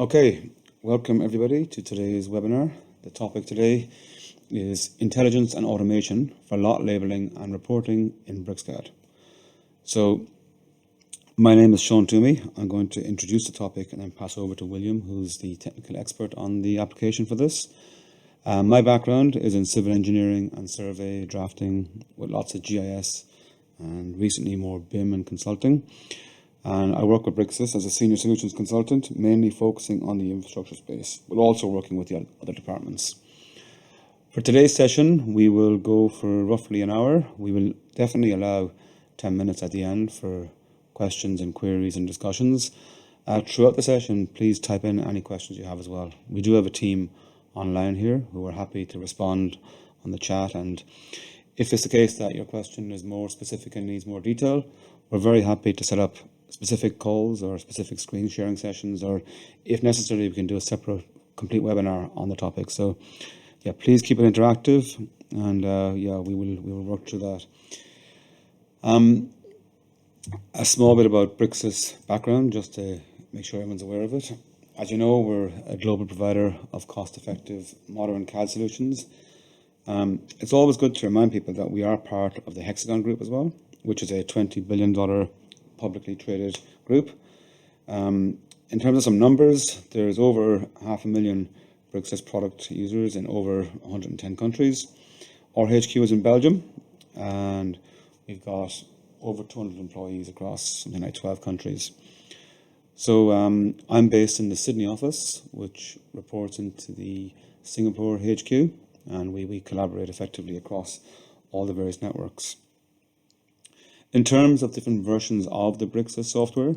Okay, welcome everybody to today's webinar. The topic today is intelligence and automation for lot labeling and reporting in BricsCAD. So my name is Sean Toomey. I'm going to introduce the topic and then pass over to William, who's the technical expert on the application for this. My background is in civil engineering and survey drafting with lots of GIS and recently more BIM and consulting. And I work with BricsCAD as a senior solutions consultant, mainly focusing on the infrastructure space, but also working with the other departments. For today's session, we will go for roughly an hour. We will definitely allow 10 minutes at the end for questions and queries and discussions. Throughout the session, please type in any questions you have as well. We do have a team online here who are happy to respond on the chat, and if it's the case that your question is more specific and needs more detail, we're very happy to set up specific calls or specific screen sharing sessions, or if necessary, we can do a separate complete webinar on the topic. So yeah, please keep it interactive, and we will work through that. A small bit about BricsCAD's background, just to make sure everyone's aware of it. As you know, we're a global provider of cost-effective modern CAD solutions. It's always good to remind people that we are part of the Hexagon Group as well, which is a $20 billion publicly traded group. In terms of some numbers, there's over 500,000 BricsCAD product users in over 110 countries. Our HQ is in Belgium, and we've got over 200 employees across something like 12 countries. So I'm based in the Sydney office, which reports into the Singapore HQ, and we collaborate effectively across all the various networks. In terms of different versions of the BricsCAD software,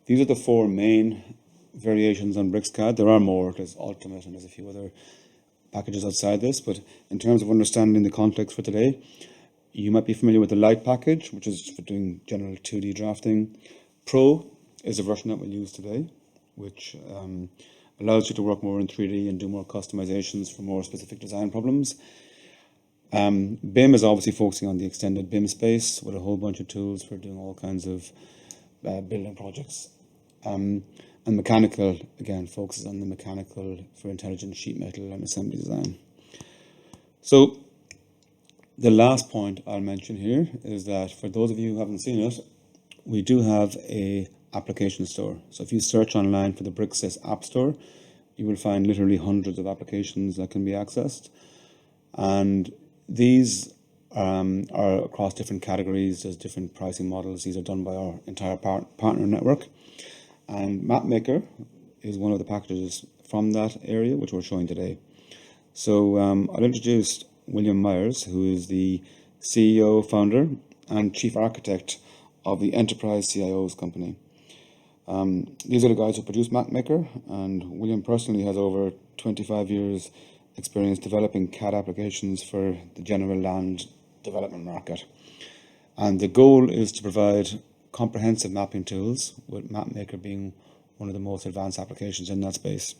these are the four main variations on BricsCAD. There are more, there's Ultimate and there's a few other packages outside this, but in terms of understanding the context for today, you might be familiar with the Lite package, which is for doing general 2D drafting. Pro is a version that we'll use today, which allows you to work more in 3D and do more customizations for more specific design problems. BIM is obviously focusing on the extended BIM space with a whole bunch of tools for doing all kinds of building projects. And mechanical, again, focuses on the mechanical for intelligent sheet metal and assembly design. So the last point I'll mention here is that for those of you who haven't seen it, we do have a application store. So if you search online for the BricsCAD App Store, you will find literally hundreds of applications that can be accessed. And these are across different categories. There's different pricing models. These are done by our entire partner network. And MapMaker is one of the packages from that area, which we're showing today. So I'll introduce William Myers, who is the CEO, founder, and chief architect of the Enterprise CIOs company. These are the guys who produce MapMaker, and William personally has over 25 years experience developing CAD applications for the general land development market. And the goal is to provide comprehensive mapping tools, with MapMaker being one of the most advanced applications in that space.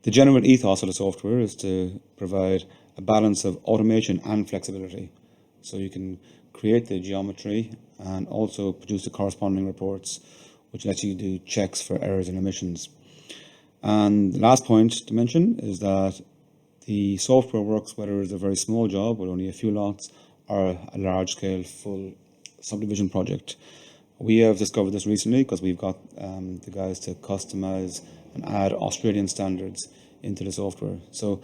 The general ethos of the software is to provide a balance of automation and flexibility. So you can create the geometry and also produce the corresponding reports, which lets you do checks for errors and omissions. And the last point to mention is that the software works whether it's a very small job with only a few lots or a large-scale full subdivision project. We have discovered this recently because we've got the guys to customize and add Australian standards into the software. So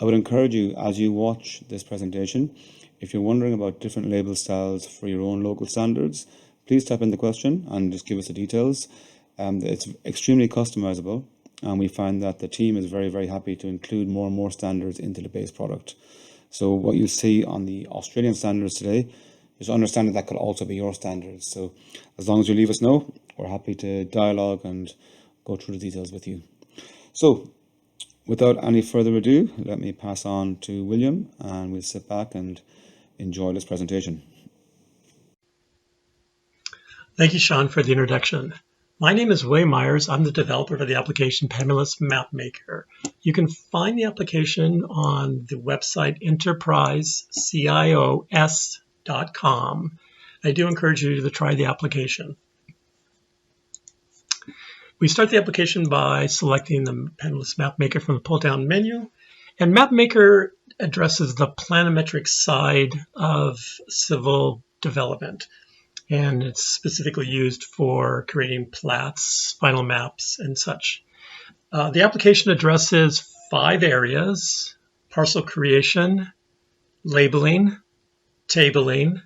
I would encourage you, as you watch this presentation, if you're wondering about different label styles for your own local standards, please type in the question and just give us the details. It's extremely customizable, and we find that the team is very, very happy to include more and more standards into the base product. So what you see on the Australian standards today, just understand that could also be your standards. So as long as you leave us know, we're happy to dialogue and go through the details with you. So without any further ado, let me pass on to William, and we'll sit back and enjoy this presentation. Thank you, Sean, for the introduction. My name is William Myers. I'm the developer for the application Panelist MapMaker. You can find the application on the website enterprisecios.com. I do encourage you to try the application. We start the application by selecting the Panelist Map Maker from the pull-down menu. And Map Maker addresses the planimetric side of civil development. And it's specifically used for creating plats, final maps, and such. The application addresses 5 areas: parcel creation, labeling, tabling,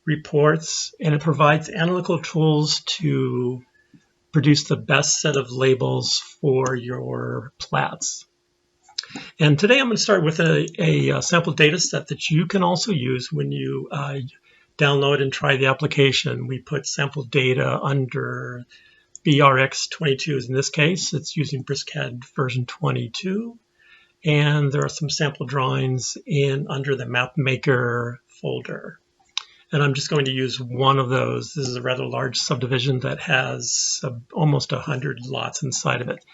reports, and it provides analytical tools to produce the best set of labels for your plats. And today I'm going to start with a sample data set that you can also use when you download and try the application. We put sample data under BRX22 in this case. It's using BricsCAD version 22. And there are some sample drawings under the Map Maker folder. And I'm just going to use one of those. This is a rather large subdivision that has almost 100 lots inside of it.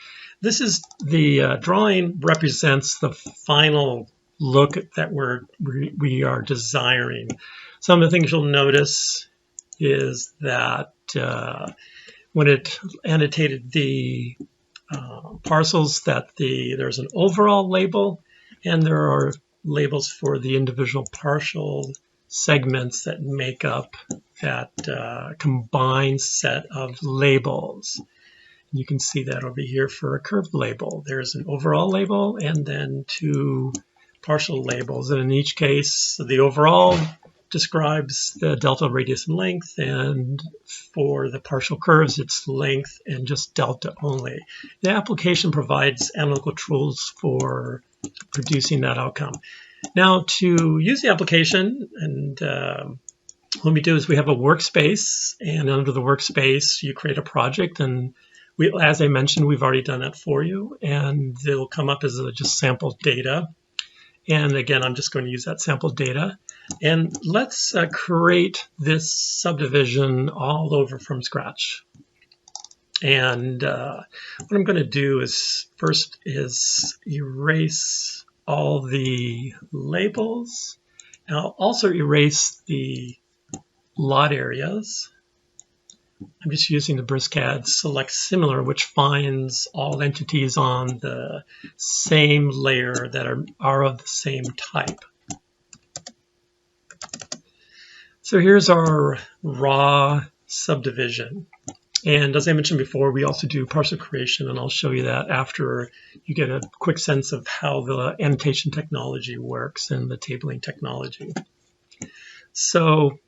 This is the drawing represents the final look that we are desiring. Some of the things you'll notice is that when it annotated the parcels, that there's an overall label, and there are labels for the individual partial segments that make up that combined set of labels. You can see that over here for a curved label. There's an overall label and then 2 partial labels. And in each case, the overall describes the delta, radius, and length. And for the partial curves, it's length and just delta only. The application provides analytical tools for producing that outcome. Now, to use the application, and what we do is we have a workspace, and under the workspace, you create a project, and as I mentioned, we've already done that for you, and it'll come up as just sample data. And again, I'm just going to use that sample data. And let's create this subdivision all over from scratch. And what I'm going to do is first erase all the labels. And I'll also erase the lot areas. I'm just using the BricsCAD Select Similar, which finds all entities on the same layer that are of the same type. So here's our raw subdivision. And as I mentioned before, we also do parcel creation, and I'll show you that after you get a quick sense of how the annotation technology works and the tabling technology. So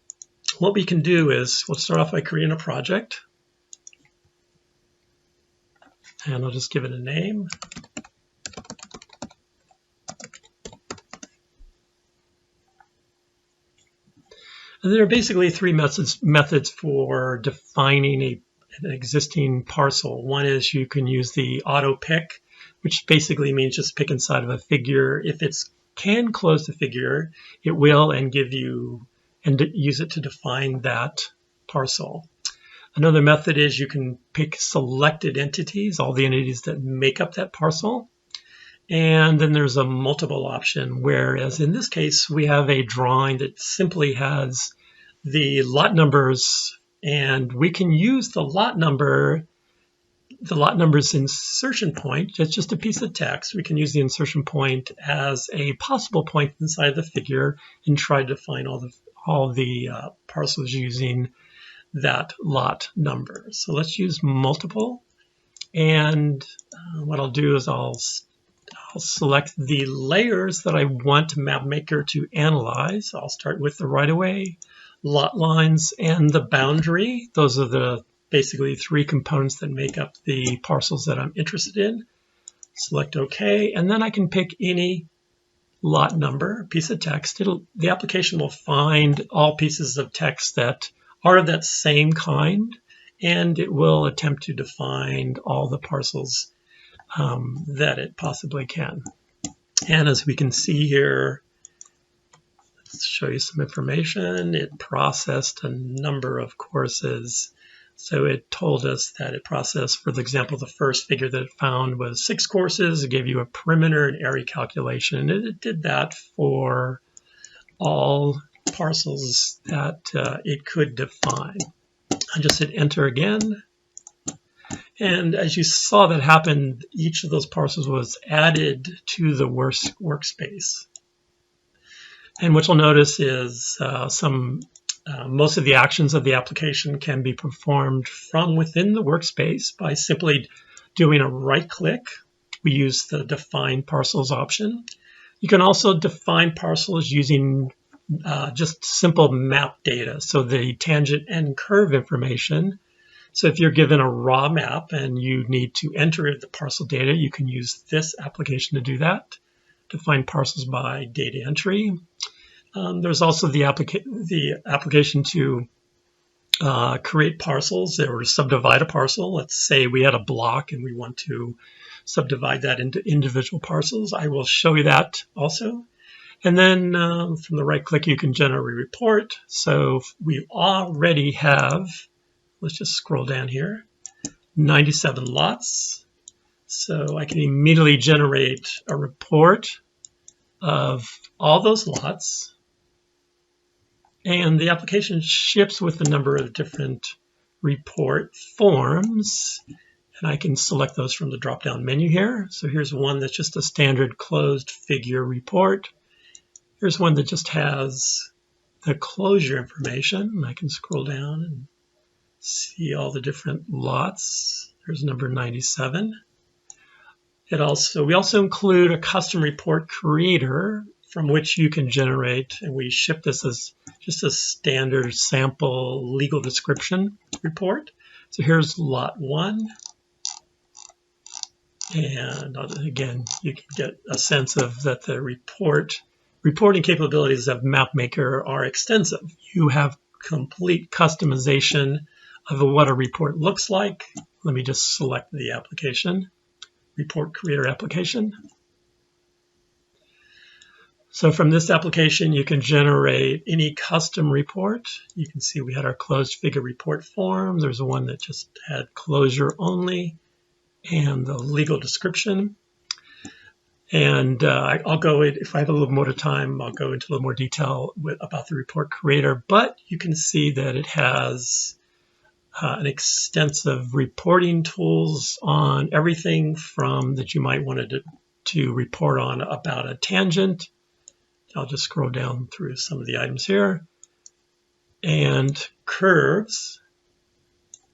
what we can do is we'll start off by creating a project. And I'll just give it a name. And there are basically 3 methods for defining an existing parcel. One is you can use the auto pick, which basically means just pick inside of a figure. If it can close the figure, it will, and give you and use it to define that parcel. Another method is you can pick selected entities, all the entities that make up that parcel. And then there's a multiple option, whereas in this case, we have a drawing that simply has the lot numbers, and we can use the lot number's insertion point. It's just a piece of text. We can use the insertion point as a possible point inside the figure and try to find all the parcels using that lot number. So let's use multiple. And what I'll do is I'll select the layers that I want MapMaker to analyze. I'll start with the right-of-way, lot lines, and the boundary. Those are the basically 3 components that make up the parcels that I'm interested in. Select OK, and then I can pick any lot number, piece of text. The application will find all pieces of text that are of that same kind, and it will attempt to define all the parcels that it possibly can. And as we can see here, let's show you some information. It processed a number of courses. So it told us that it processed, for example, the first figure that it found was 6 courses. It gave you a perimeter and area calculation. And it did that for all parcels that it could define. I just hit enter again. And as you saw that happen, each of those parcels was added to the workspace. And what you'll notice is most of the actions of the application can be performed from within the workspace by simply doing a right click. We use the define parcels option. You can also define parcels using just simple map data, so the tangent and curve information. So if you're given a raw map and you need to enter the parcel data, you can use this application to do that. Define parcels by data entry. There's also the application to create parcels or subdivide a parcel. Let's say we had a block and we want to subdivide that into individual parcels. I will show you that also. And then from the right click, you can generate a report. So we already have, let's just scroll down here, 97 lots. So I can immediately generate a report of all those lots. And the application ships with a number of different report forms. And I can select those from the drop-down menu here. So here's one that's just a standard closed figure report. Here's one that just has the closure information. I can scroll down and see all the different lots. There's number 97. We also include a custom report creator from which you can generate, and we ship this as just a standard sample legal description report. So here's lot 1. And again, you can get a sense of that the reporting capabilities of MapMaker are extensive. You have complete customization of what a report looks like. Let me just select the application, report creator application. So from this application, you can generate any custom report. You can see we had our closed figure report form. There's one that just had closure only and the legal description. And I'll go, if I have a little more time, I'll go into a little more detail about the report creator. But you can see that it has an extensive reporting tools on everything from that you might want to report on about a tangent. I'll just scroll down through some of the items here. And curves.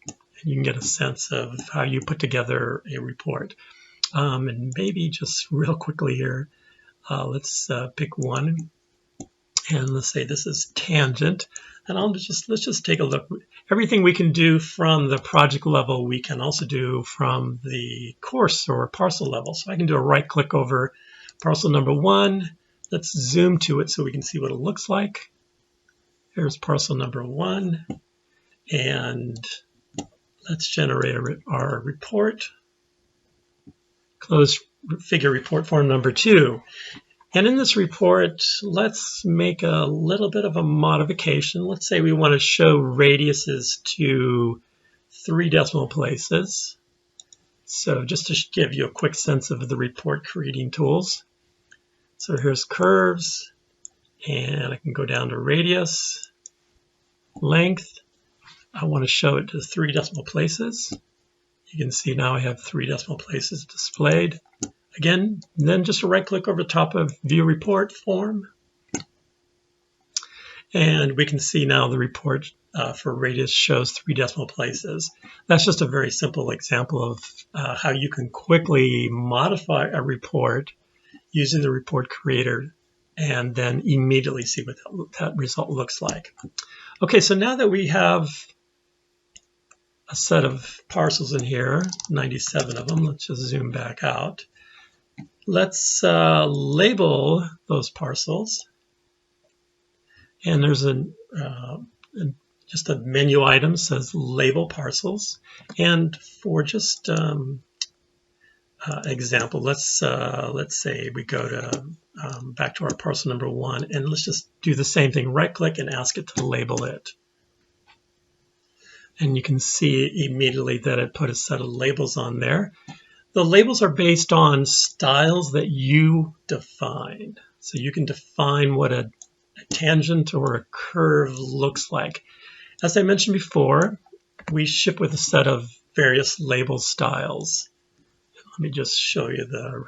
And you can get a sense of how you put together a report. And maybe just real quickly here, let's pick one. And let's say this is tangent. And let's just take a look. Everything we can do from the project level, we can also do from the course or parcel level. So I can do a right click over parcel number 1. Let's zoom to it so we can see what it looks like. Here's parcel number 1. And let's generate our report. Closed figure report form number 2. And in this report, let's make a little bit of a modification. Let's say we want to show radiuses to 3 decimal places. So just to give you a quick sense of the report creating tools. So here's curves, and I can go down to radius, length. I want to show it to 3 decimal places. You can see now I have 3 decimal places displayed. Again, then just a right click over the top of view report form. And we can see now the report for radius shows 3 decimal places. That's just a very simple example of how you can quickly modify a report using the report creator and then immediately see what that result looks like. Okay, so now that we have a set of parcels in here, 97 of them, let's just zoom back out. Let's label those parcels. And there's just a menu item says label parcels. And for just example, let's say we go to back to our parcel number 1, and let's just do the same thing. Right click and ask it to label it. And you can see immediately that it put a set of labels on there. The labels are based on styles that you define. So you can define what a tangent or a curve looks like. As I mentioned before, we ship with a set of various label styles. Let me just show you the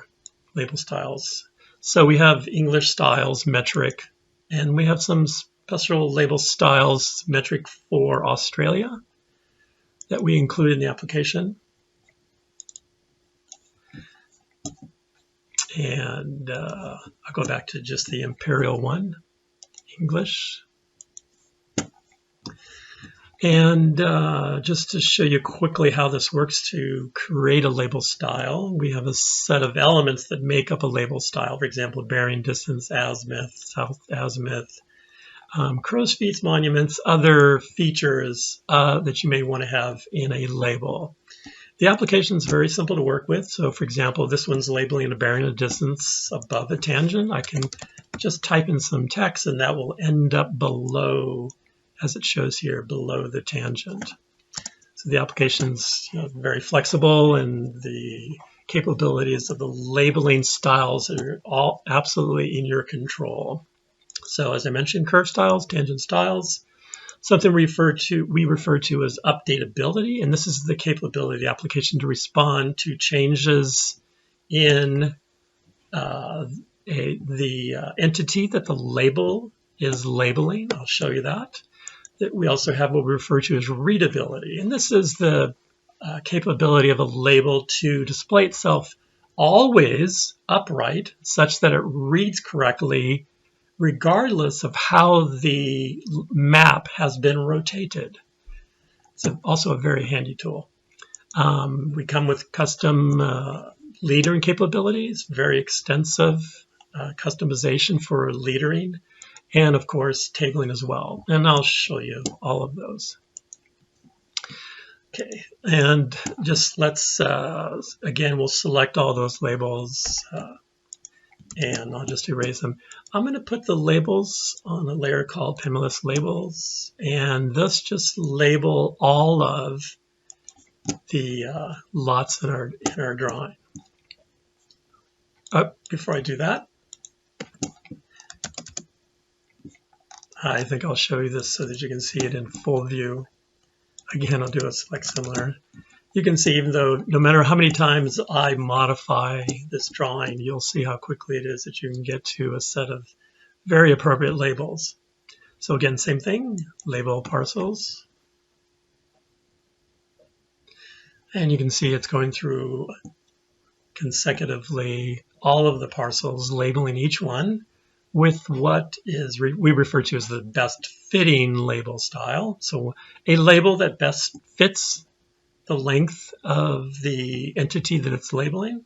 label styles. So we have English styles, metric, and we have some special label styles, metric for Australia, that we include in the application. And I'll go back to just the imperial one, English. And just to show you quickly how this works to create a label style, we have a set of elements that make up a label style. For example, bearing, distance, azimuth, south azimuth, crow's feet, monuments, other features that you may want to have in a label. The application is very simple to work with. So for example, this one's labeling a bearing, a distance above a tangent. I can just type in some text and that will end up below, as it shows here, below the tangent. So the application's very flexible, and the capabilities of the labeling styles are all absolutely in your control. So as I mentioned, curve styles, tangent styles, something we refer to as updatability, and this is the capability of the application to respond to changes in the entity that the label is labeling. I'll show you that. We also have what we refer to as readability, and this is the capability of a label to display itself always upright, such that it reads correctly regardless of how the map has been rotated. It's also a very handy tool. We come with custom leadering capabilities, very extensive customization for leadering, and of course tabling as well. And I'll show you all of those. Okay, and just let's, again, we'll select all those labels and I'll just erase them. I'm going to put the labels on a layer called Pendulous Labels, and this just label all of the lots in our drawing. Before I do that, I think I'll show you this so that you can see it in full view. Again, I'll do a select similar. You can see, even though no matter how many times I modify this drawing, you'll see how quickly it is that you can get to a set of very appropriate labels. So again, same thing, label parcels. And you can see it's going through consecutively all of the parcels, labeling each one with what is we refer to as the best fitting label style. So a label that best fits the length of the entity that it's labeling.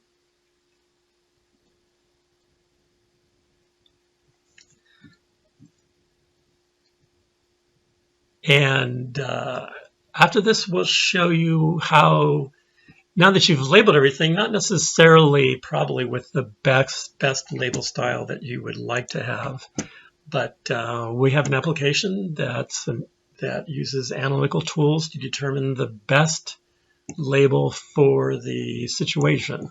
And after this, we'll show you how, now that you've labeled everything, not necessarily probably with the best label style that you would like to have, but we have an application that uses analytical tools to determine the best label for the situation.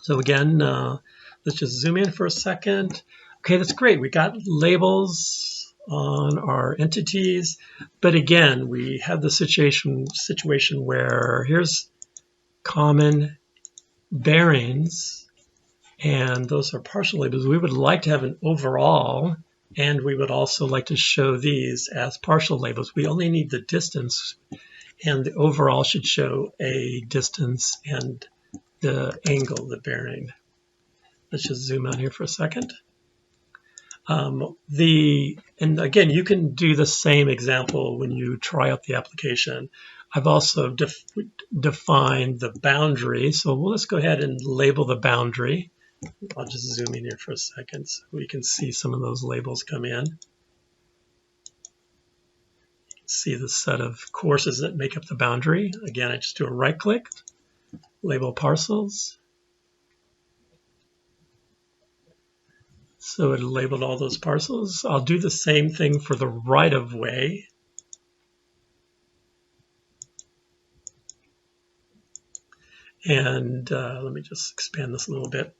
So again, let's just zoom in for a second. Okay, that's great. We got labels on our entities, but again, we have the situation where here's common bearings, and those are partial labels. We would like to have an overall, and we would also like to show these as partial labels. We only need the distance, and the overall should show a distance and the angle, the bearing. Let's just zoom out here for a second. And again, you can do the same example when you try out the application. I've also defined the boundary. So let's go ahead and label the boundary. I'll just zoom in here for a second so we can see some of those labels come in. You can see the set of courses that make up the boundary. Again, I just do a right click, label parcels. So it labeled all those parcels. I'll do the same thing for the right of way. And let me just expand this a little bit.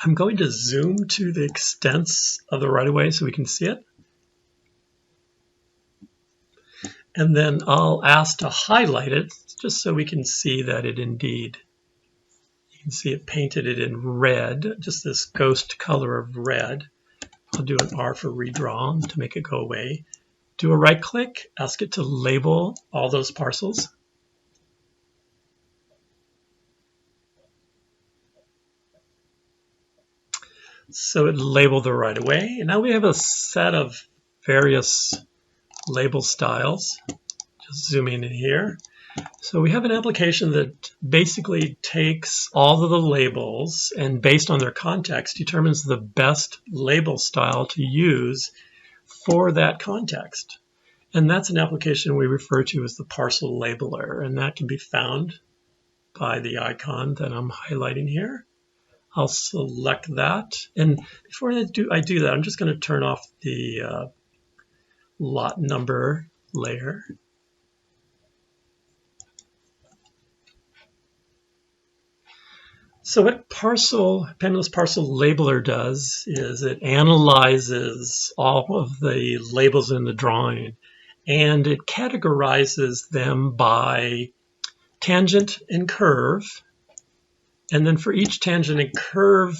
I'm going to zoom to the extents of the right of way so we can see it. And then I'll ask to highlight it just so we can see that it indeed, you can see it painted it in red, just this ghost color of red. I'll do an R for redraw to make it go away. Do a right click, ask it to label all those parcels. So it labeled them right away. And now we have a set of various label styles. Just zooming in here. So we have an application that basically takes all of the labels and based on their context determines the best label style to use for that context. And that's an application we refer to as the parcel labeler, and that can be found by the icon that I'm highlighting here. I'll select that, and before I do that, I'm just going to turn off the lot number layer. So what Pendulous Parcel Labeler does is it analyzes all of the labels in the drawing and it categorizes them by tangent and curve. And then for each tangent and curve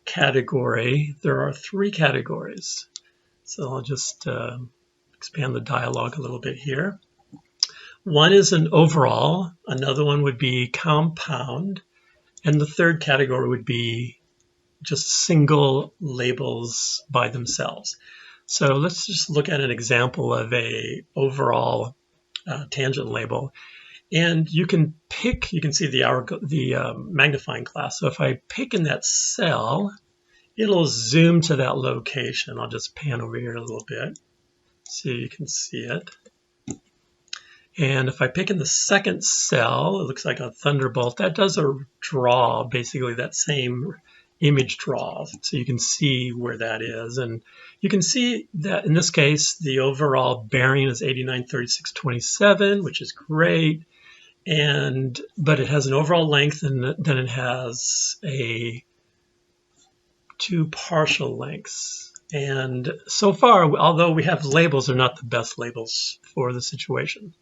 category, there are 3 categories. So I'll just expand the dialog a little bit here. One is an overall, another one would be compound, and the third category would be just single labels by themselves. So let's just look at an example of a overall tangent label. And you can pick, you can see the magnifying glass. So if I pick in that cell, it'll zoom to that location. I'll just pan over here a little bit so you can see it. And if I pick in the second cell, it looks like a thunderbolt. That does a draw, basically that same image draw. So you can see where that is. And you can see that in this case, the overall bearing is 893627, which is great. But it has an overall length and then it has 2 partial lengths. And so far, although we have labels, they're not the best labels for the situation.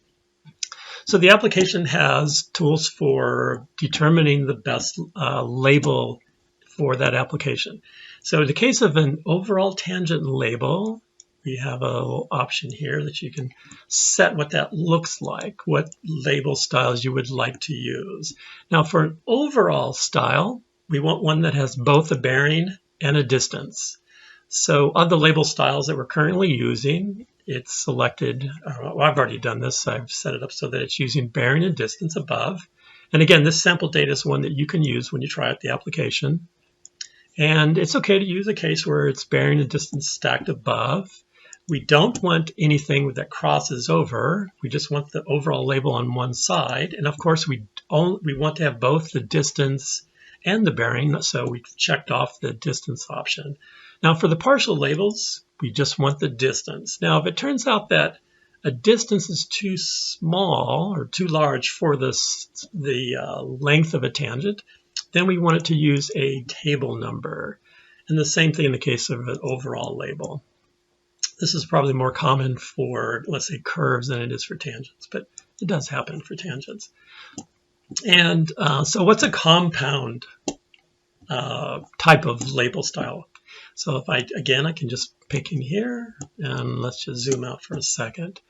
So the application has tools for determining the best label for that application. So in the case of an overall tangent label, we have a little option here that you can set what that looks like, what label styles you would like to use. Now for an overall style, we want one that has both a bearing and a distance. So of the label styles that we're currently using, it's selected, well, I've already done this, I've set it up so that it's using bearing and distance above. And again, this sample data is one that you can use when you try out the application. And it's okay to use a case where it's bearing and distance stacked above. We don't want anything that crosses over. We just want the overall label on one side. And of course, we want to have both the distance and the bearing, so we checked off the distance option. Now for the partial labels, we just want the distance. Now if it turns out that a distance is too small or too large for the length of a tangent, then we want it to use a table number. And the same thing in the case of an overall label. This is probably more common for, let's say, curves than it is for tangents, but it does happen for tangents. And so what's a compound type of label style? So if I can just pick in here and let's just zoom out for a second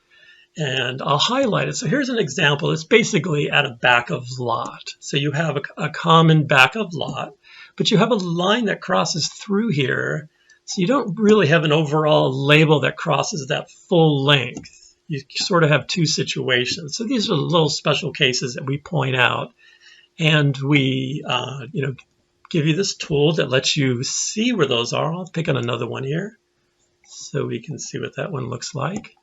and I'll highlight it. So here's an example. It's basically at a back of lot. So you have a common back of lot, but you have a line that crosses through here. So you don't really have an overall label that crosses that full length. You sort of have 2 situations. So these are little special cases that we point out. And we, give you this tool that lets you see where those are. I'll pick on another one here so we can see what that one looks like.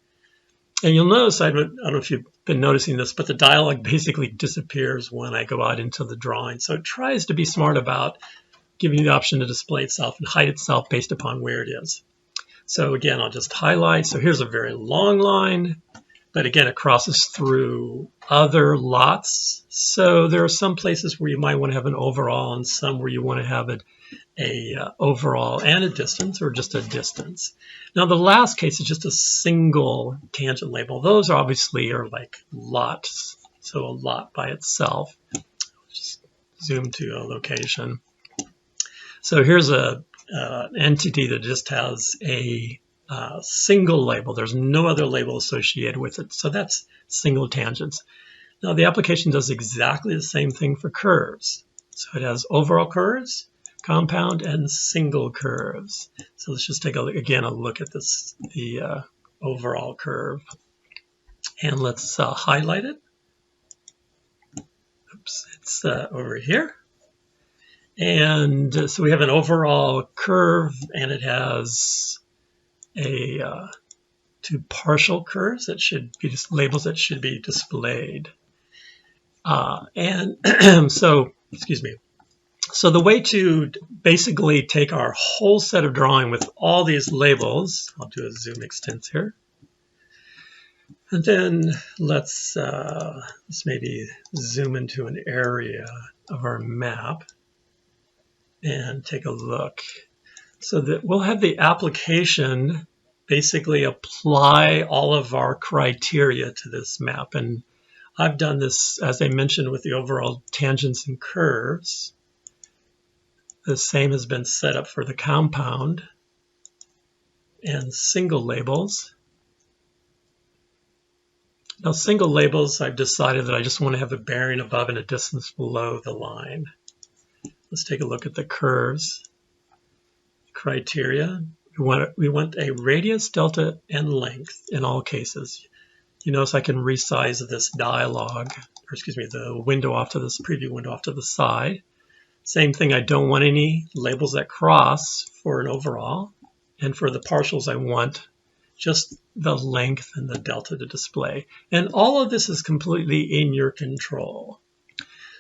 And you'll notice, I don't know if you've been noticing this, but the dialog basically disappears when I go out into the drawing. So it tries to be smart about giving you the option to display itself and hide itself based upon where it is. So again, I'll just highlight. So here's a very long line. But again, it crosses through other lots. So there are some places where you might want to have an overall and some where you want to have a overall and a distance, or just a distance. Now the last case is just a single tangent label. Those obviously are like lots, so a lot by itself. Just zoom to a location. So here's an entity that just has a single label. There's no other label associated with it. So that's single tangents. Now the application does exactly the same thing for curves. So it has overall curves, compound, and single curves. So let's just take a look at this, the overall curve. And let's highlight it. Oops, it's over here. And so we have an overall curve, and it has two partial curves that should be just labels that should be displayed. So the way to basically take our whole set of drawing with all these labels, I'll do a zoom extents here, and then let's maybe zoom into an area of our map and take a look. So that we'll have the application basically apply all of our criteria to this map. And I've done this, as I mentioned, with the overall tangents and curves. The same has been set up for the compound and single labels. Now single labels, I've decided that I just want to have a bearing above and a distance below the line. Let's take a look at the curves. Criteria. We want a radius, delta, and length in all cases. You notice I can resize this dialog, or excuse me, the window off to this preview window off to the side. Same thing, I don't want any labels that cross for an overall. And for the partials, I want just the length and the delta to display. And all of this is completely in your control.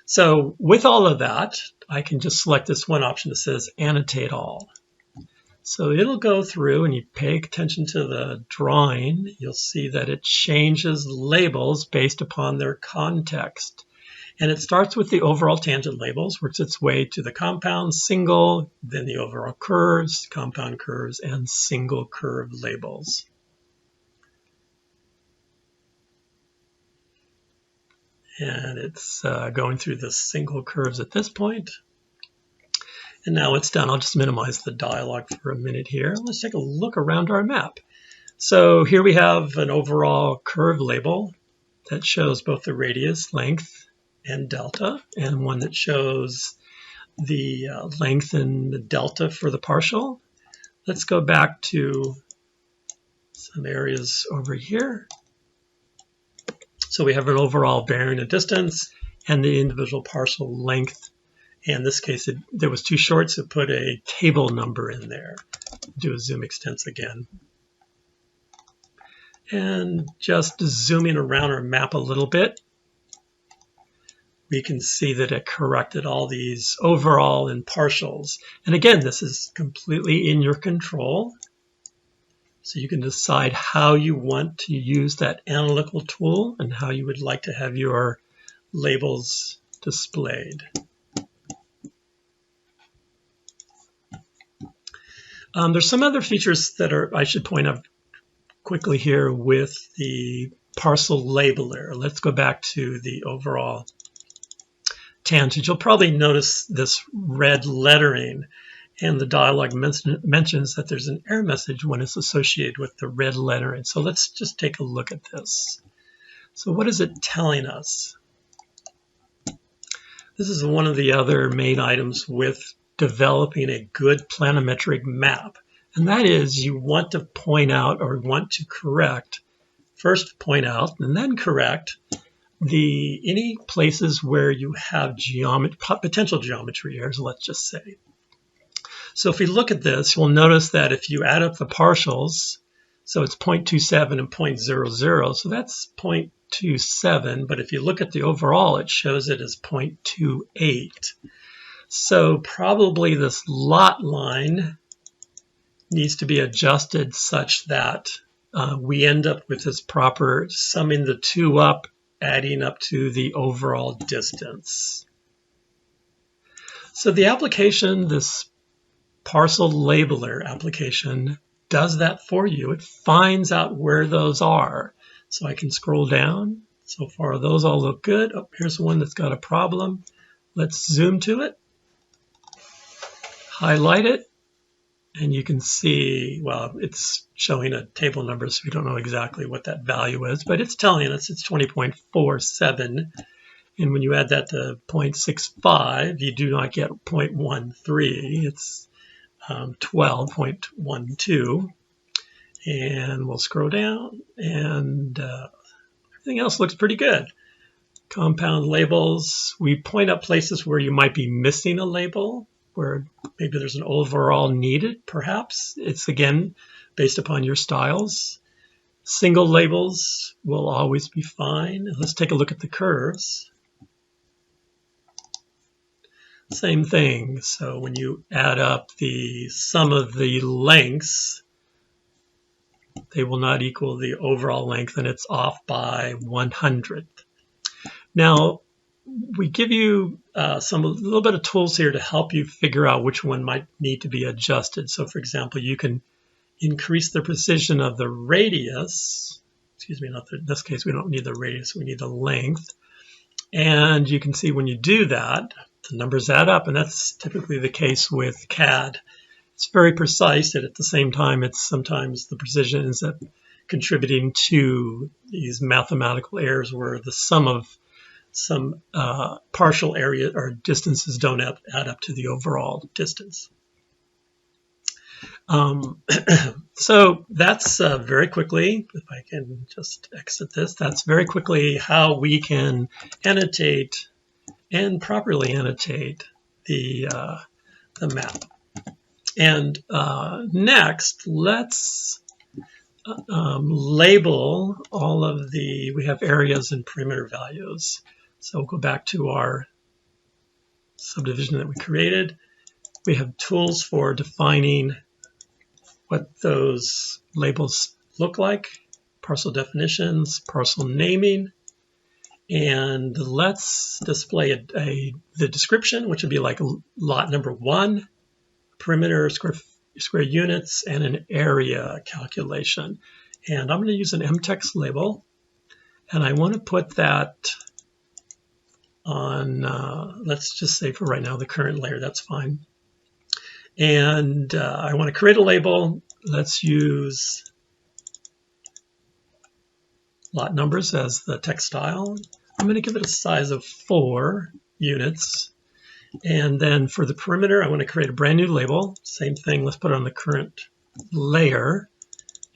So with all of that, I can just select this one option that says annotate all. So it'll go through, and you pay attention to the drawing, you'll see that it changes labels based upon their context. And it starts with the overall tangent labels, works its way to the compound, single, then the overall curves, compound curves, and single curve labels. And it's going through the single curves at this point. And now it's done. I'll just minimize the dialog for a minute here. Let's take a look around our map. So here we have an overall curve label that shows both the radius, length, and delta, and one that shows the length and the delta for the partial. Let's go back to some areas over here. So we have an overall bearing and distance and the individual parcel length. In this case, there was too short, so put a table number in there. Do a zoom extents again. And just zooming around our map a little bit, we can see that it corrected all these overall and partials. And again, this is completely in your control. So you can decide how you want to use that analytical tool and how you would like to have your labels displayed. There's some other features that I should point out quickly here with the parcel labeler. Let's go back to the overall tangent. You'll probably notice this red lettering, and the dialog mentions that there's an error message when it's associated with the red lettering. So let's just take a look at this. So what is it telling us? This is one of the other main items with developing a good planimetric map, and that is you want to point out or want to correct, first point out and then correct any places where you have potential geometry errors, let's just say. So if we look at this, you'll notice that if you add up the partials, so it's 0.27 and 0.00, so that's 0.27, but if you look at the overall, it shows it as 0.28. So probably this lot line needs to be adjusted such that we end up with this proper summing the two up, adding up to the overall distance. So the application, this parcel labeler application, does that for you. It finds out where those are. So I can scroll down. So far, those all look good. Oh, here's one that's got a problem. Let's zoom to it, highlight it, and you can see, well, it's showing a table number, so we don't know exactly what that value is, but it's telling us it's 20.47. And when you add that to 0.65, you do not get 0.13. It's 12.12. And we'll scroll down, and everything else looks pretty good. Compound labels, we point out places where you might be missing a label, where maybe there's an overall needed, perhaps. It's, again, based upon your styles. Single labels will always be fine. Let's take a look at the curves. Same thing. So when you add up the sum of the lengths, they will not equal the overall length, and it's off by 100th. Now, we give you a little bit of tools here to help you figure out which one might need to be adjusted. So, for example, you can increase the precision of the radius. Excuse me, in this case, we don't need the radius, we need the length. And you can see when you do that, the numbers add up, and that's typically the case with CAD. It's very precise, and at the same time, it's sometimes the precision ends up contributing to these mathematical errors where the sum of some partial area or distances don't add up to the overall distance. So that's very quickly, if I can just exit this, that's very quickly how we can annotate and properly annotate the map. And next, let's label all of we have areas and perimeter values. So we'll go back to our subdivision that we created. We have tools for defining what those labels look like, parcel definitions, parcel naming, and let's display the description, which would be like lot number 1, perimeter, square units, and an area calculation. And I'm going to use an mtext label, and I want to put that on, let's just say for right now, the current layer, that's fine. And I want to create a label. Let's use lot numbers as the text style. I'm going to give it a size of 4 units. And then for the perimeter, I want to create a brand new label. Same thing, let's put it on the current layer.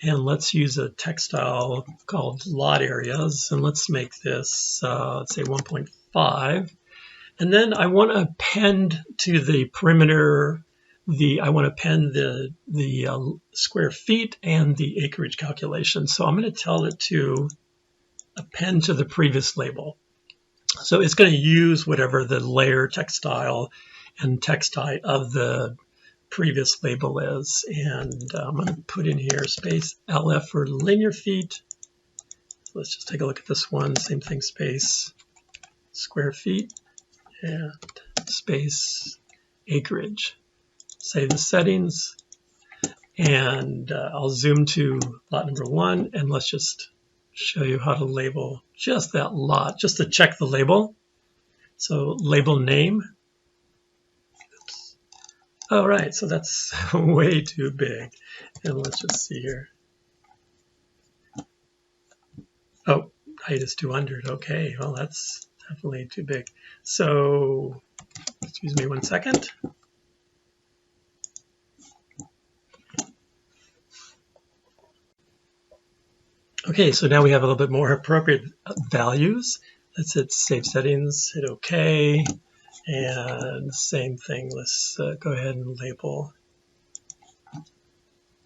And let's use a text style called lot areas. And let's make this, let's say 1.5. And then I want to append to the perimeter, I want to append the square feet and the acreage calculation. So I'm going to tell it to append to the previous label. So it's going to use whatever the layer, text style, and text height of the previous label is. And I'm going to put in here space LF for linear feet. Let's just take a look at this one. Same thing, space square feet and space acreage. Save the settings, and I'll zoom to lot number 1, and let's just show you how to label just that lot, just to check the label. So label name. Oops. All right, so that's way too big. And let's just see here. Oh, height is 200. Okay, well, that's definitely too big. So, excuse me 1 second. Okay, so now we have a little bit more appropriate values. Let's hit Save Settings, hit OK, and same thing. Let's go ahead and label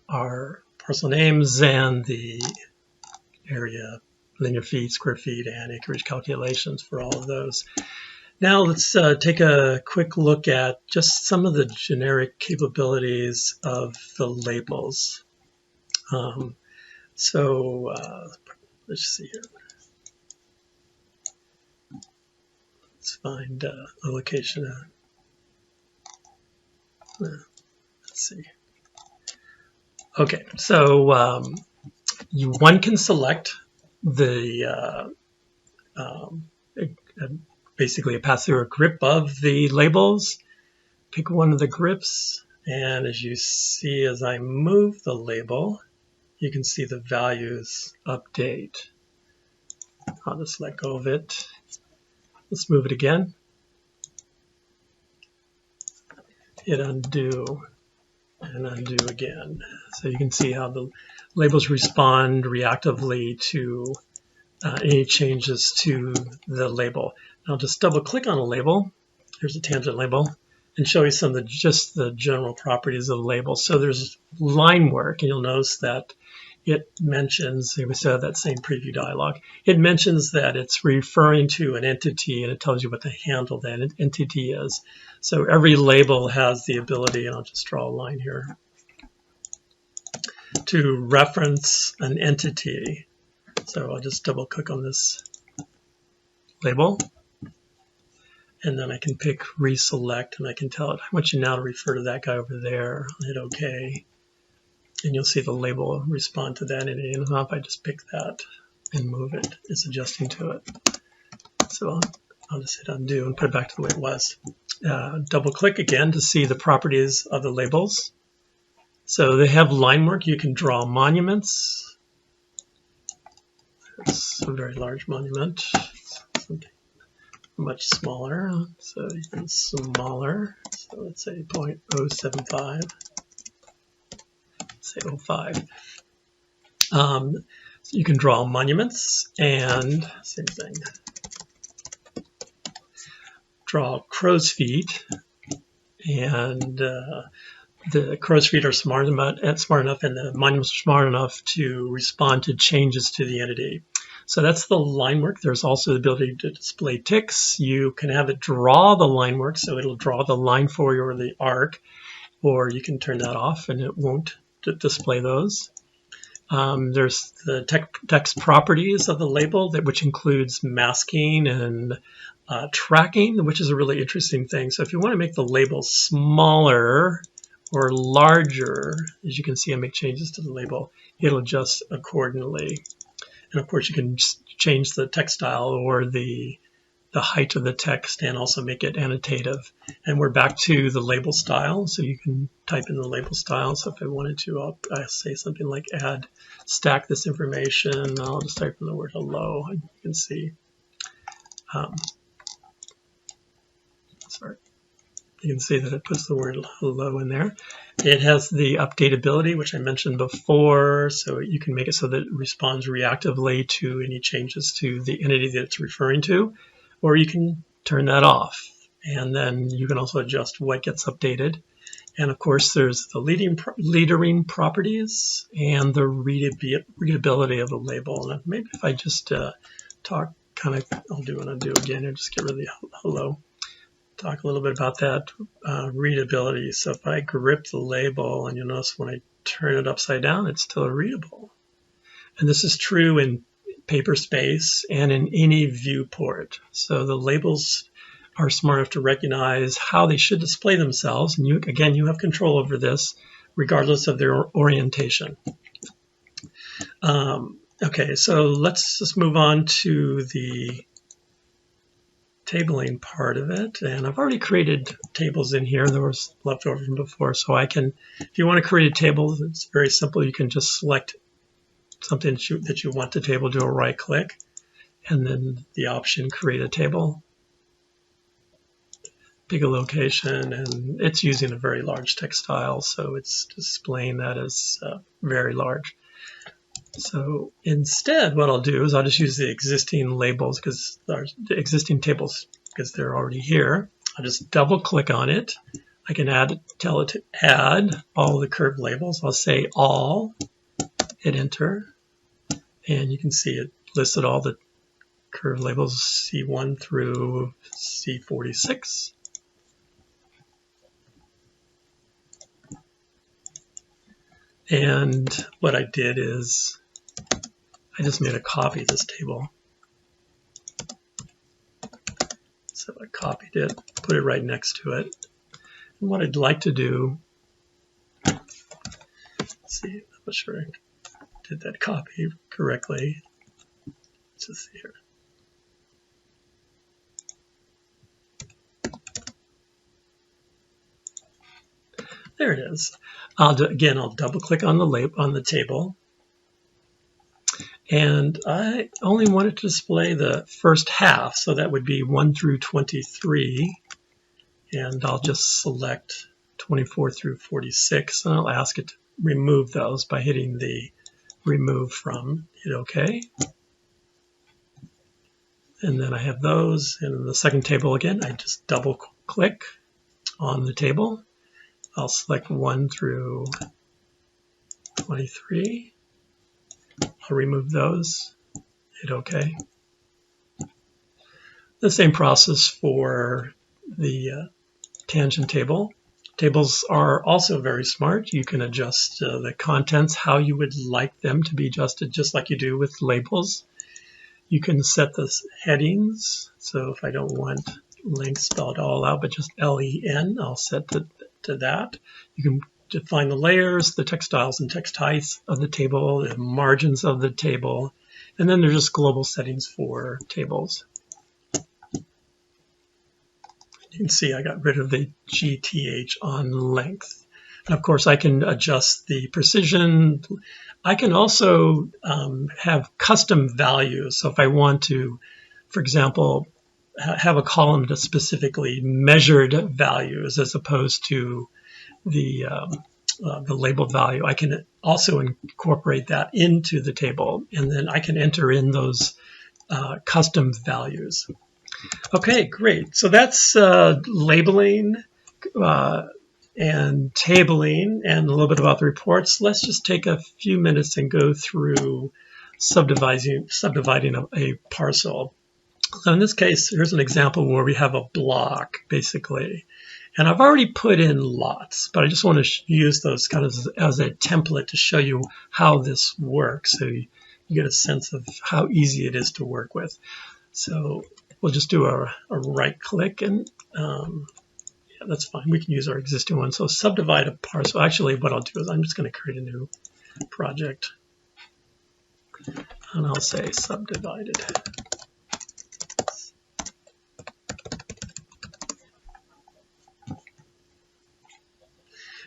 our parcel names and the area, linear feet, square feet, and acreage calculations for all of those. Now let's take a quick look at just some of the generic capabilities of the labels. So let's see here. Let's find a location. Let's see. Okay, so one can select the basically a pass-through or grip of the labels. Pick one of the grips, and as you see, as I move the label, you can see the values update. I'll just let go of it. Let's move it again. Hit undo and undo again. So you can see how the labels respond reactively to any changes to the label. I'll just double click on a label. Here's a tangent label, and show you some of just the general properties of the label. So there's line work, and you'll notice that it mentions, we still have that same preview dialog, it mentions that it's referring to an entity, and it tells you what the handle of that entity is. So every label has the ability, and I'll just draw a line here, to reference an entity. So I'll just double click on this label, and then I can pick reselect, and I can tell it, I want you now to refer to that guy over there. I'll hit OK, and you'll see the label respond to that entity. And if I just pick that and move it, it's adjusting to it. So I'll just hit undo and put it back to the way it was. Double click again to see the properties of the labels. So they have line work. You can draw monuments. It's a very large monument. Something much smaller, so even smaller. So let's say 0.075. Say 0.5. So you can draw monuments, and same thing. Draw crow's feet, and the crow's feet are smart enough, and the monuments are smart enough to respond to changes to the entity. So that's the line work. There's also the ability to display ticks. You can have it draw the line work, so it'll draw the line for you or the arc, or you can turn that off and it won't display those. There's the text properties of the label, which includes masking and tracking, which is a really interesting thing. So if you want to make the label smaller or larger, as you can see, I make changes to the label, it'll adjust accordingly. And of course, you can change the text style or the height of the text, and also make it annotative. And we're back to the label style, so you can type in the label style. So if I wanted to, I'll say something like add, stack this information. I'll just type in the word hello, and you can see. Sorry. You can see that it puts the word hello in there. It has the update ability, which I mentioned before, so you can make it so that it responds reactively to any changes to the entity that it's referring to, or you can turn that off. And then you can also adjust what gets updated. And of course, there's the leadering properties and the readability of the label. And maybe if I just talk, I'll do an undo again and just get rid of the hello. Talk a little bit about that readability. So if I grip the label, and you'll notice when I turn it upside down, it's still readable. And this is true in paper space and in any viewport. So the labels are smart enough to recognize how they should display themselves. And you have control over this regardless of their orientation. Okay, so let's just move on to the tabling part of it. And I've already created tables in here. There was left over from before. So I can, if you want to create a table, it's very simple. You can just select something that you want the table, do a right click, and then the option create a table. Pick a location, and it's using a very large text style, so it's displaying that as very large. So instead, what I'll do is I'll just use the existing labels, because the existing tables, because they're already here. I'll just double click on it. I can tell it to add all the curved labels. I'll say all, hit enter, and you can see it listed all the curved labels C1 through C46. And what I did is I just made a copy of this table. So I copied it, put it right next to it. And what I'd like to do, let's see, I'm not sure I did that copy correctly. Let's just see here. There it is. Again, I'll double click on the table. And I only wanted to display the first half, so that would be 1 through 23. And I'll just select 24 through 46, and I'll ask it to remove those by hitting the remove from, hit OK. And then I have those. And in the second table again, I just double click on the table. I'll select 1 through 23. I'll remove those, hit OK. The same process for the tangent table. Tables are also very smart. You can adjust the contents how you would like them to be adjusted, just like you do with labels. You can set the headings. So if I don't want length spelled all out, but just LEN, I'll set to that. You can define the layers, the text styles and text heights of the table, the margins of the table, and then there's just global settings for tables. You can see I got rid of the GTH on length. And of course, I can adjust the precision. I can also have custom values. So if I want to, for example, have a column to specifically measured values as opposed to the labeled value, I can also incorporate that into the table, and then I can enter in those custom values. Okay, great. So that's labeling and tabling and a little bit about the reports. Let's just take a few minutes and go through subdividing a parcel. So in this case, here's an example where we have a block, basically. And I've already put in lots, but I just want to use those kind of as a template to show you how this works, so you get a sense of how easy it is to work with. So we'll just do a right click, and yeah, that's fine. We can use our existing one. So subdivide a parcel. Actually, what I'll do is I'm just going to create a new project, and I'll say subdivided.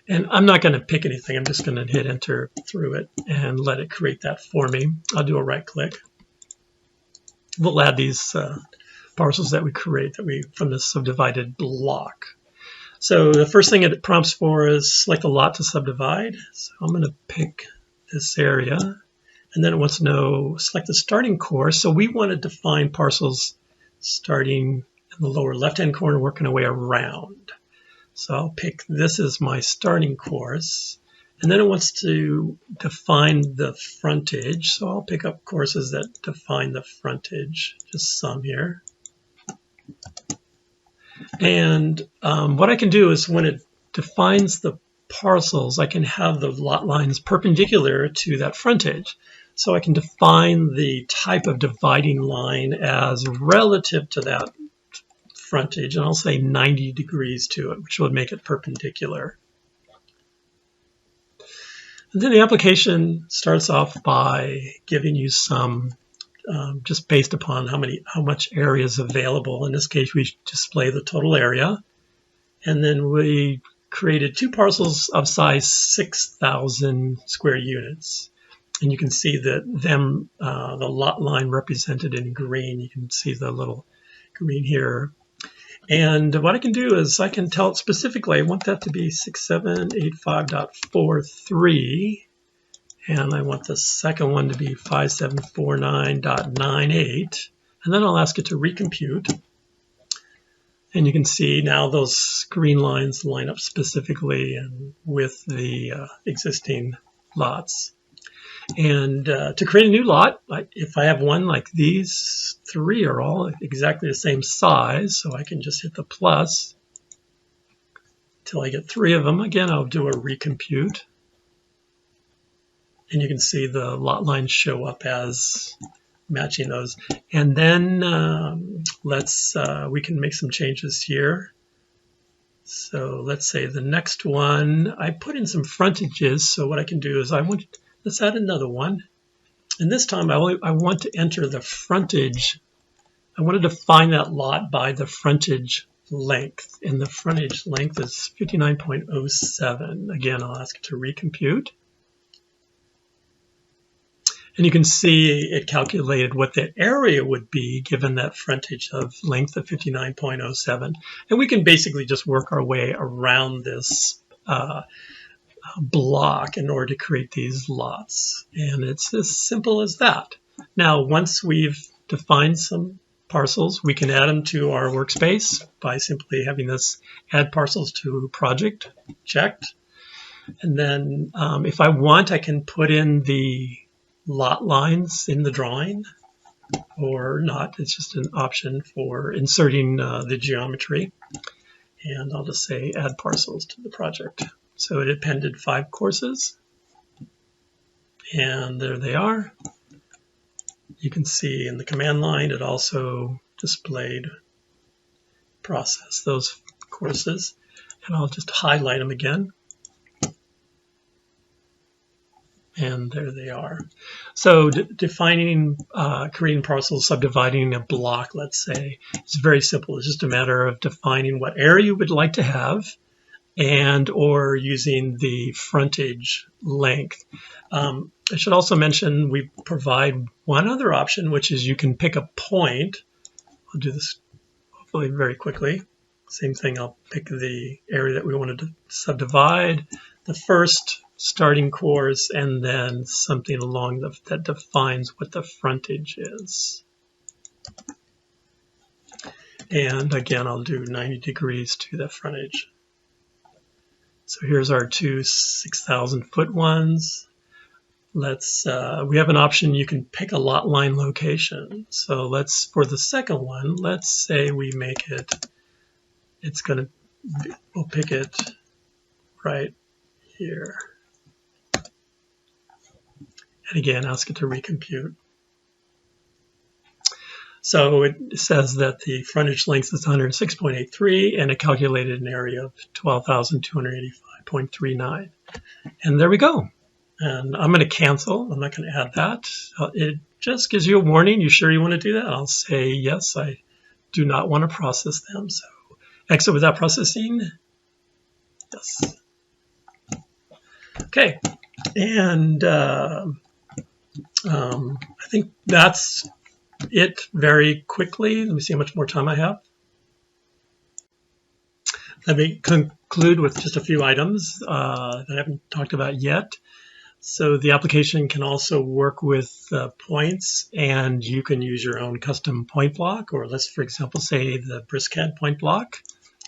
And I'm not going to pick anything. I'm just going to hit enter through it and let it create that for me. I'll do a right click. We'll add these parcels that we create from this subdivided block. So the first thing it prompts for is select a lot to subdivide. So I'm going to pick this area. And then it wants to know, select the starting course. So we want to define parcels starting in the lower left-hand corner, working our way around. So I'll pick this as my starting course, and then it wants to define the frontage. So I'll pick up courses that define the frontage, just some here. And what I can do is when it defines the parcels, I can have the lot lines perpendicular to that frontage. So I can define the type of dividing line as relative to that frontage, and I'll say 90 degrees to it, which would make it perpendicular. And then the application starts off by giving you some, just based upon how much area is available. In this case, we display the total area, and then we created two parcels of size 6,000 square units. And you can see that the lot line represented in green. You can see the little green here. And what I can do is I can tell it specifically, I want that to be 6785.43, and I want the second one to be 5749.98, and then I'll ask it to recompute. And you can see now those green lines line up specifically and with the existing lots. And to create a new lot, if I have one like these three are all exactly the same size, so I can just hit the plus until I get three of them. Again, I'll do a recompute. And you can see the lot lines show up as matching those. And then we can make some changes here. So let's say the next one, I put in some frontages. So what I can do is let's add another one. And this time I want to enter the frontage. I want to define that lot by the frontage length. And the frontage length is 59.07. Again, I'll ask it to recompute. And you can see it calculated what the area would be given that frontage of length of 59.07. And we can basically just work our way around this block in order to create these lots. And it's as simple as that. Now, once we've defined some parcels, we can add them to our workspace by simply having this add parcels to project checked. And then if I want, I can put in the lot lines in the drawing or not. It's just an option for inserting the geometry. And I'll just say add parcels to the project. So it appended 5 courses. And there they are. You can see in the command line it also displayed process those courses. And I'll just highlight them again. And there they are. So defining, creating parcels, subdividing a block, let's say, it's very simple. It's just a matter of defining what area you would like to have and or using the frontage length. I should also mention we provide one other option, which is you can pick a point. I'll do this hopefully very quickly. Same thing, I'll pick the area that we wanted to subdivide. The first starting course, and then something along that defines what the frontage is. And again, I'll do 90 degrees to the frontage. So here's our two 6,000 foot ones. Let's, we have an option, you can pick a lot line location. So let's, for the second one, let's say we make it, we'll pick it right here. And again, ask it to recompute. So it says that the frontage length is 106.83 and it calculated an area of 12,285.39. And there we go. And I'm going to cancel. I'm not going to add that. It just gives you a warning. You sure you want to do that? I'll say yes, I do not want to process them. So exit without processing. Yes. Okay. And I think that's it very quickly. Let me see how much more time I have. Let me conclude with just a few items that I haven't talked about yet. So the application can also work with points, and you can use your own custom point block, or let's, for example, say the BricsCAD point block.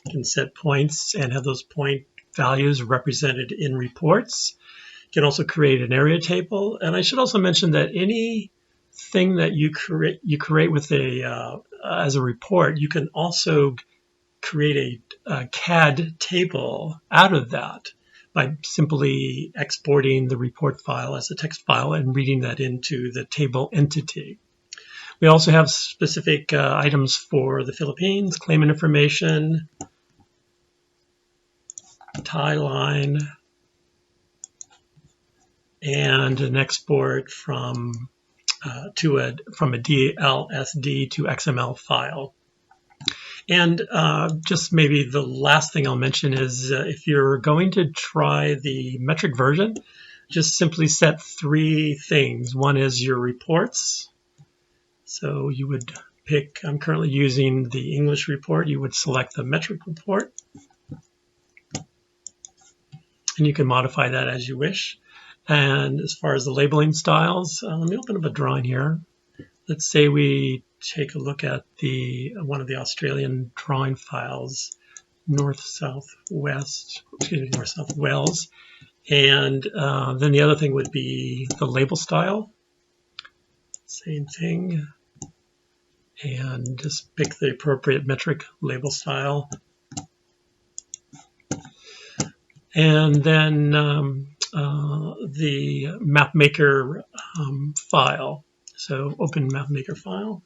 You can set points and have those point values represented in reports. You can also create an area table. And I should also mention that anything that you create with as a report, you can also create a CAD table out of that by simply exporting the report file as a text file and reading that into the table entity. We also have specific items for the Philippines, claimant information, tie line, and an export from a DLSD to XML file. And just maybe the last thing I'll mention is if you're going to try the metric version, just simply set 3 things. One is your reports. So you would pick, I'm currently using the English report. You would select the metric report. And you can modify that as you wish. And as far as the labeling styles, let me open up a drawing here. Let's say we take a look at one of the Australian drawing files, north-south Wales. And then the other thing would be the label style. Same thing. And just pick the appropriate metric label style. And then the MapMaker file. So open MapMaker file.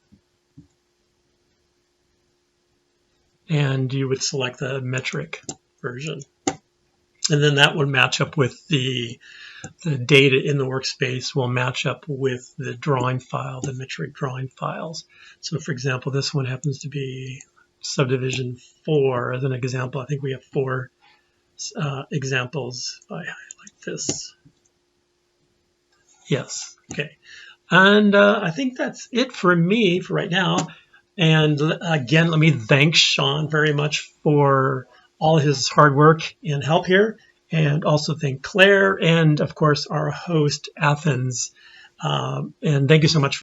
And you would select the metric version. And then that would match up with the data in the workspace will match up with the drawing file, the metric drawing files. So for example, this one happens to be subdivision 4 as an example. I think we have 4 examples. If I highlight this. Yes, okay. And I think that's it for me for right now. And again, let me thank Sean very much for all his hard work and help here. And also thank Claire and, of course, our host, Athens. And thank you so much